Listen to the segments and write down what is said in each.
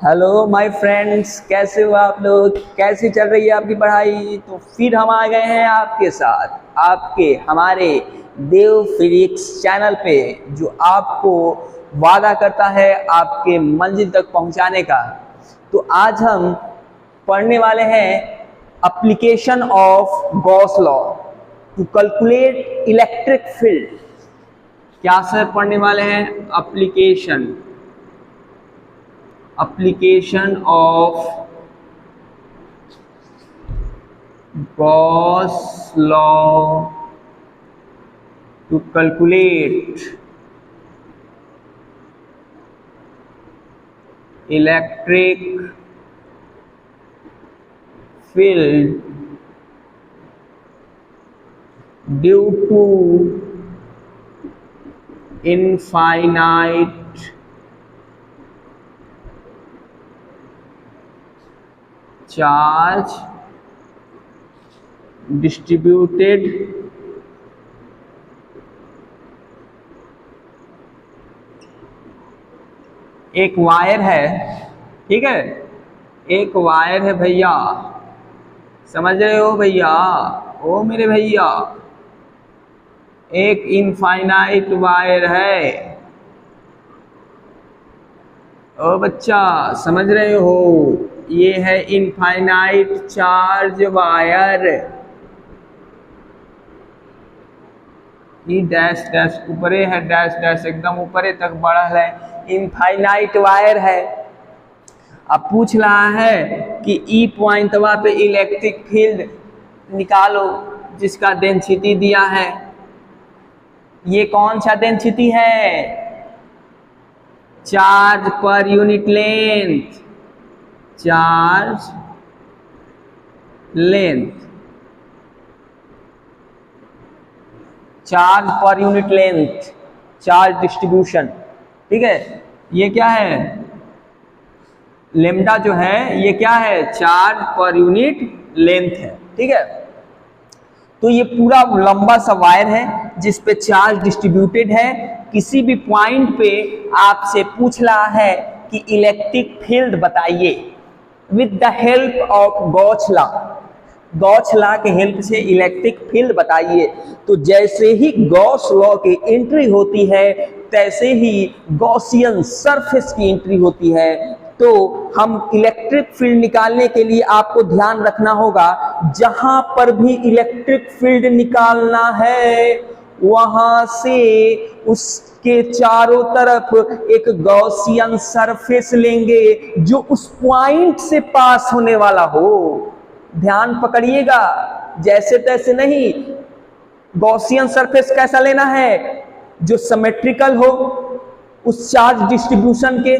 Hello my friends, कैसे हो आप लोग? कैसी चल रही है आपकी पढ़ाई? तो फिर हम आ गए हैं आपके साथ आपके हमारे देव फिजिक्स चैनल पे, जो आपको वादा करता है आपके मंजिल तक पहुंचाने का। तो आज हम पढ़ने वाले हैं application of Gauss law to calculate electric field. क्या सर पढ़ने वाले हैं? application of Gauss law to calculate electric field due to infinite charge distributed एक वायर है, ठीक है, एक वायर है भैया, समझ रहे हो भैया? ओ मेरे भैया, एक इनफाइनाइट वायर है। ओ बच्चा, समझ रहे हो? ये है इनफाइनाइट चार्ज वायर। ये डैश डैश ऊपरे है, डैश डैश एकदम ऊपरे तक बढ़ा है, इनफाइनाइट वायर है। अब पूछ रहा है कि ई पॉइंटवा पे इलेक्ट्रिक फील्ड निकालो जिसका डेंसिटी दिया है। ये कौन सा डेंसिटी है? Charge per unit length, charge length, charge per unit length, charge distribution, ठीक है। ये क्या है? लेम्डा जो है ये क्या है? चार्ज पर यूनिट लेंथ है, ठीक है। तो ये पूरा लंबा सा वायर है जिस पे चार्ज डिस्ट्रीब्यूटेड है। किसी भी पॉइंट पे आपसे पूछ रहा है कि इलेक्ट्रिक फील्ड बताइए with the help of Gauss law. Gauss law के हेल्प से इलेक्ट्रिक फील्ड बताइए। तो जैसे ही गॉस लॉ की एंट्री होती है तैसे ही गॉसियन सरफेस की एंट्री होती है। तो हम इलेक्ट्रिक फील्ड निकालने के लिए आपको ध्यान रखना होगा, जहां पर भी इलेक्ट्रिक फील्ड निकालना है वहां से उसके चारों तरफ एक गॉसियन सरफेस लेंगे जो उस पॉइंट से पास होने वाला हो। ध्यान पकड़िएगा, जैसे तैसे नहीं। गॉसियन सरफेस कैसा लेना है? जो सिमेट्रिकल हो उस चार्ज डिस्ट्रीब्यूशन के,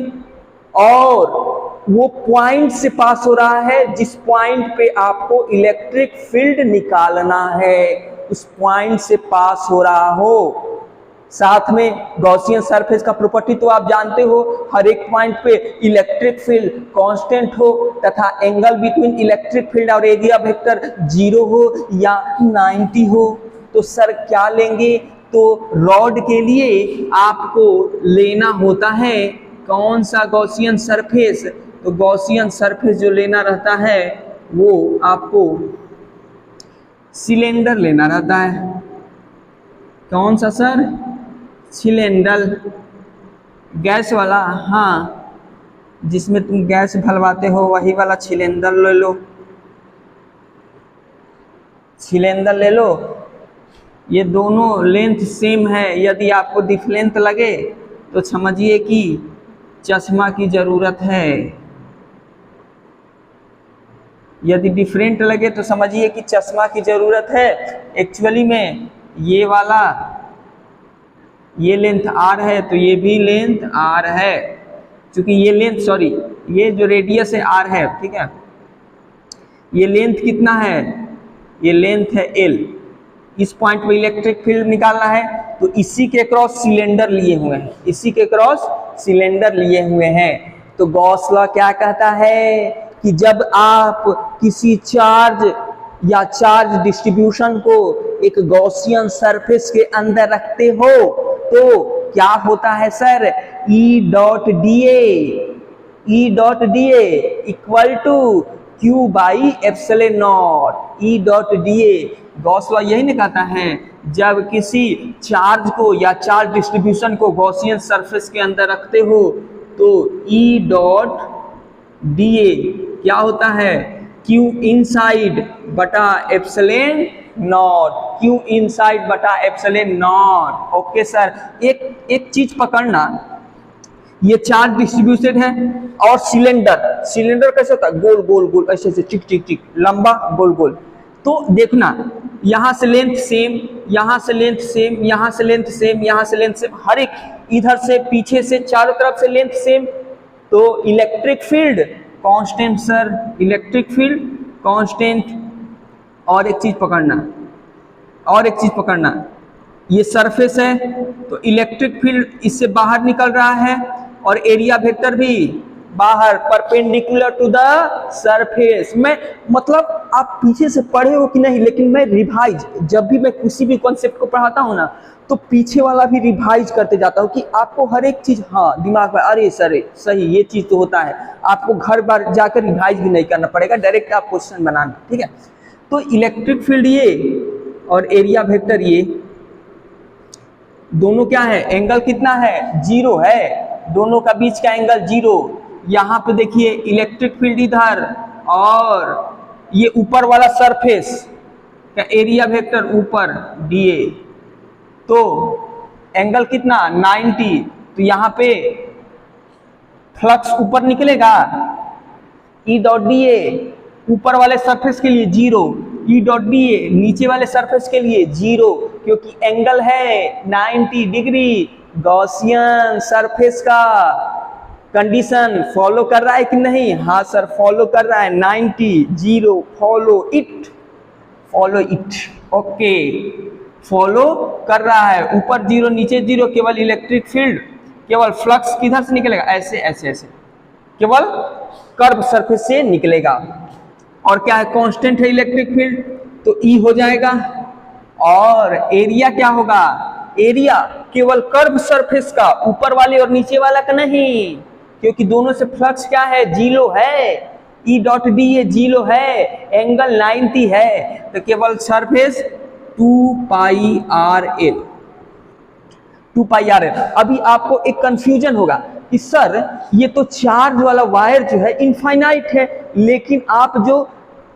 और वो पॉइंट से पास हो रहा है जिस पॉइंट पे आपको इलेक्ट्रिक फील्ड निकालना है, उस पॉइंट से पास हो रहा हो। साथ में गॉसियन सरफेस का प्रॉपर्टी तो आप जानते हो, हर एक पॉइंट पे इलेक्ट्रिक फील्ड कांस्टेंट हो तथा एंगल बिटवीन इलेक्ट्रिक फील्ड और एरिया वेक्टर 0 हो या 90 हो। तो सर क्या लेंगे? तो रॉड के लिए आपको लेना होता है कौन सा? Gaussian surface. तो गॉसियन सरफेस जो लेना रहता है वो आपको सिलेंडर लेना रहता है। कौन सा सर? सिलेंडर, गैस वाला। हाँ, जिसमें तुम गैस भरवाते हो वही वाला सिलेंडर ले लो, सिलेंडर ले लो। ये दोनों लेंथ सेम है। यदि आपको डिफरेंट लगे तो समझिए कि चश्मा की जरूरत है, यदि डिफरेंट लगे तो समझिए कि चश्मा की जरूरत है। एक्चुअली में ये वाला, ये लेंथ आर है तो ये भी लेंथ आर है, क्योंकि ये लेंथ, सॉरी, ये जो रेडियस है आर है, ठीक है। ये लेंथ कितना है? ये लेंथ है एल। इस पॉइंट पे इलेक्ट्रिक फील्ड निकालना है तो इसी के क्रॉस सिलेंडर लिए हुए हैं, इसी के क्रॉस सिलेंडर लिए हुए हैं। तो गॉस लॉ क्या कहता है कि जब आप किसी चार्ज या चार्ज डिस्ट्रीब्यूशन को एक गॉसियन सरफेस के अंदर रखते हो तो क्या होता है sir? E dot D A E dot D A equal to Q by epsilon naught. E dot D A Gauss law यही नहीं कहता है, जब किसी चार्ज को या चार्ज डिस्ट्रीब्यूशन को गॉसियन सरफेस के अंदर रखते हो तो ई डॉट डी ए क्या होता है, क्यू इनसाइड बटा एप्सिलॉन नॉट, क्यू इनसाइड बटा एप्सिलॉन नॉट। ओके सर, एक चीज पकड़ना, ये चार्ज डिस्ट्रीब्यूटेड है और सिलेंडर कैसे होता है, गोल गोल गोल ऐसे ऐसे चिक चिक चिक, लंबा गोल गोल। तो देखना यहाँ से लेंथ सेम, यहाँ से लेंथ सेम, यहाँ से लेंथ सेम, यहाँ से लेंथ सेम, हर एक इधर से पीछे से चारों तरफ से लेंथ सेम। तो electric field constant sir, electric field constant. और एक चीज पकड़ना, ये सरफेस है तो इलेक्ट्रिक फील्ड इससे बाहर निकल रहा है और एरिया वेक्टर भी बाहर परपेंडिकुलर टू द सरफेस। मैं मतलब आप पीछे से पढ़े हो कि नहीं, लेकिन मैं रिवाइज, जब भी मैं किसी भी कॉन्सेप्ट को पढ़ाता हूँ ना तो पीछे वाला भी रिवाइज करते जाता हूँ कि आपको हर एक चीज हाँ दिमाग में, अरे सर सही ये चीज तो होता है, आपको घर बार जाकर रिवाइज भी नहीं करना पड़ेगा, डायरेक्ट आप क्वेश्चन बनाना। ठीक है, तो इलेक्ट्रिक फील्ड ये और एरिया वेक्टर ये दोनों क्या है, एंगल कितना है, 0 है, दोनों का बीच का एंगल 0। यहाँ पे देखिए इलेक्ट्रिक फील्ड इधर और ये ऊपर वाला सरफेस का एरिया वेक्टर ऊपर डीए, तो एंगल कितना 90। तो यहाँ पे फ्लक्स ऊपर निकलेगा, ई डॉट डीए ऊपर वाले सरफेस के लिए 0, ई डॉट डीए नीचे वाले सरफेस के लिए 0, क्योंकि एंगल है 90 डिग्री। गॉसियन सरफेस का कंडीशन फॉलो कर रहा है कि नहीं, हाँ सर फॉलो कर रहा है, 90 0 फॉलो इट, ओके फॉलो कर रहा है, ऊपर 0 नीचे 0, केवल इलेक्ट्रिक फील्ड, केवल फ्लक्स किधर से निकलेगा, ऐसे ऐसे ऐसे, केवल कर्व सरफेस से निकलेगा। और क्या है, कांस्टेंट है इलेक्ट्रिक फील्ड, तो ई हो जाएगा। और एरिया क्या होगा, एरिया केवल कर्व सरफेस का, ऊपर वाले और नीचे वाला का नहीं, क्योंकि दोनों से फ्लक्स क्या है, 0 है, ई डॉट डी ये 0 है, एंगल 90 है, तो केवल सरफेस 2 पाई आर एल। अभी आपको एक कंफ्यूजन होगा कि सर ये तो चार्ज वाला वायर जो है इनफाइनाइट है, लेकिन आप जो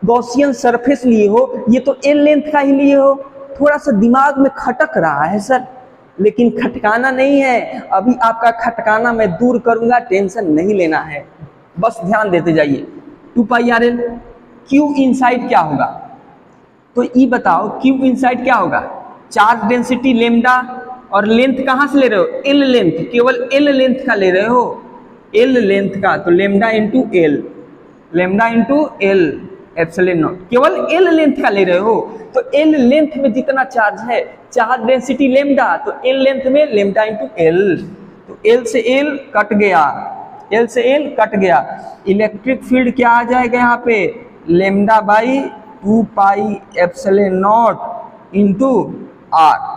गॉसियन सरफेस लिए हो ये तो एल लेंथ का ही लिए हो, थोड़ा सा दिमाग में खटक रहा है सर, लेकिन खटकाना नहीं है, अभी आपका खटकाना मैं दूर करूंगा, टेंशन नहीं लेना है, बस ध्यान देते जाइए। 2 पाई आर एल, क्यू इनसाइड क्या होगा, तो ई बताओ क्यू इनसाइड क्या होगा, चार्ज डेंसिटी लेमडा, और लेंथ कहां से ले रहे हो, एल लेंथ, केवल एल लेंथ का ले रहे हो, एल लेंथ का, तो lambda into L, lambda into L epsilon not, केवल एल लेंथ का ले रहे हो, तो एल लेंथ में जितना चार्ज है, चार्ज डेंसिटी लेमडा, तो एल लेंथ में लेमडा इंटू एल, तो एल से एल कट गया, एल से एल कट गया, इलेक्ट्रिक फील्ड क्या आ जाएगा यहाँ पे, lambda by 2 pi epsilon naught into R,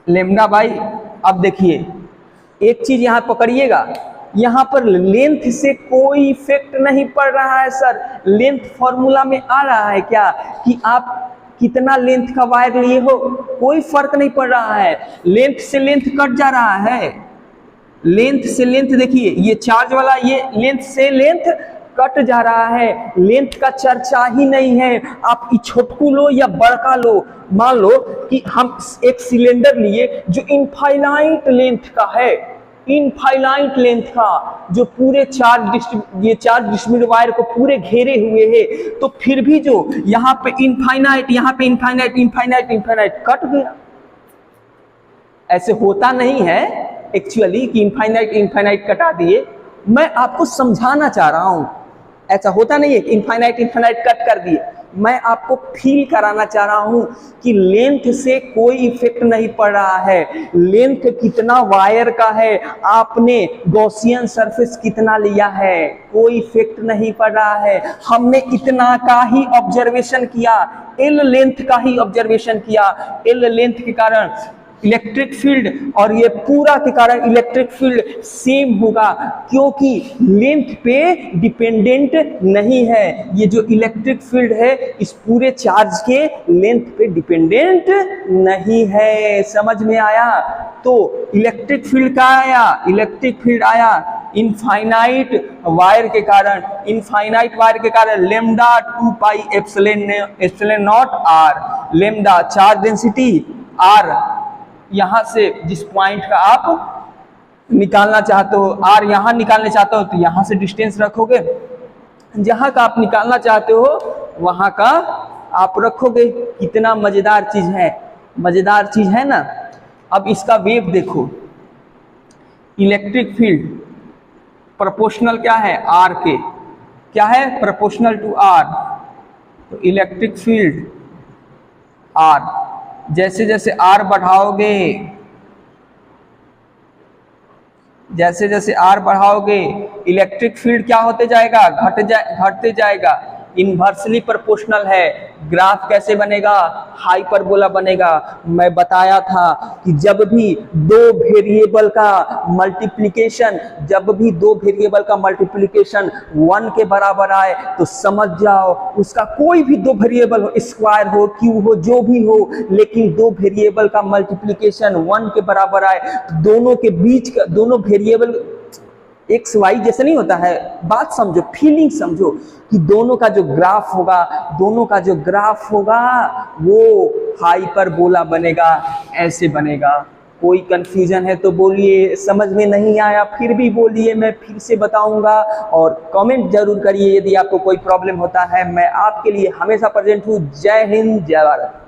lambda by. अब देखिए एक चीज यहाँ पकड़िएगा, यहाँ पर लेंथ से कोई इफेक्ट नहीं पड़ रहा है सर, लेंथ फॉर्मूला में आ रहा है क्या कि आप कितना लेंथ का वायर लिए हो, कोई फर्क नहीं पड़ रहा है, लेंथ से लेंथ कट जा रहा है, लेंथ से लेंथ, देखिए ये चार्ज वाला ये लेंथ से लेंथ कट जा रहा है, लेंथ का चर्चा ही नहीं है, आप छोटकू लो या बड़का लो, मान लो कि हम एक सिलेंडर लिए जो इनफाइनाइट लेंथ का है, इनफाइनाइट लेंथ का, जो पूरे चार्ज डिस्ट्रीब्यूटेड वायर को पूरे घेरे हुए है, तो फिर भी जो यहाँ पे इनफाइनाइट, यहाँ पे इनफाइनाइट इनफाइनाइट इनफाइनाइट कट गया, ऐसे होता नहीं है एक्चुअली कि इनफाइनाइट इनफाइनाइट कटा दिए, मैं आपको समझाना चाह रहा हूं, ऐसा होता नहीं है कि इनफाइनाइट इनफाइनाइट कट कर दिए, मैं आपको फील कराना चाह रहा हूं कि लेंथ से कोई इफेक्ट नहीं पड़ रहा है, लेंथ कितना वायर का है, आपने गॉसियन सरफेस कितना लिया है, कोई इफेक्ट नहीं पड़ रहा है, हमने इतना का ही ऑब्जर्वेशन किया, एल लेंथ का ही ऑब्जर्वेशन किया, एल लेंथ के कारण इलेक्ट्रिक फील्ड, और ये पूरा के कारण इलेक्ट्रिक फील्ड सेम होगा क्योंकि लेंथ पे डिपेंडेंट नहीं है। ये जो इलेक्ट्रिक फील्ड है इस पूरे चार्ज के लेंथ पे डिपेंडेंट नहीं है। समझ में आया? तो इलेक्ट्रिक फील्ड का आया, इलेक्ट्रिक फील्ड आया इनफाइनाइट वायर के कारण, इनफाइनाइट वायर के कारण lambda 2 pi epsilon naught R, lambda charge density R, यहां से जिस पॉइंट का आप निकालना चाहते हो, आर यहां निकालना चाहते हो तो यहां से डिस्टेंस रखोगे, जहां का आप निकालना चाहते हो वहां का आप रखोगे। कितना मजेदार चीज है, मजेदार चीज है ना। अब इसका वेव देखो, इलेक्ट्रिक फील्ड प्रोपोर्शनल क्या है आर के, क्या है प्रोपोर्शनल टू आर, तो इलेक्ट्रिक फील्ड आर, जैसे जैसे आर बढ़ाओगे, जैसे जैसे आर बढ़ाओगे इलेक्ट्रिक फील्ड क्या होते जाएगा, घटते जाएगा। इनवर्सली प्रोपोर्शनल है। ग्राफ कैसे बनेगा, हाइपरबोला बनेगा। मैं बताया था कि जब भी दो वेरिएबल का मल्टीप्लिकेशन, जब भी दो वेरिएबल का मल्टीप्लिकेशन 1 के बराबर आए तो समझ जाओ उसका कोई भी दो वेरिएबल हो, स्क्वायर हो, क्यूब हो, जो भी हो, लेकिन दो वेरिएबल का मल्टीप्लिकेशन 1 के बराबर आए, दोनों के बीच का, दोनों वेरिएबल एक्स वाई जैसे नहीं होता है, बात समझो, फीलिंग समझो कि दोनों का जो ग्राफ होगा, दोनों का जो ग्राफ होगा वो हाइपरबोला बनेगा, ऐसे बनेगा। कोई कंफ्यूजन है तो बोलिए, समझ में नहीं आया फिर भी बोलिए, मैं फिर से बताऊंगा, और कमेंट जरूर करिए यदि आपको कोई प्रॉब्लम होता है। मैं आपके लिए हमेशा प्रेजेंट हूँ। जय हिंद, जय भारत।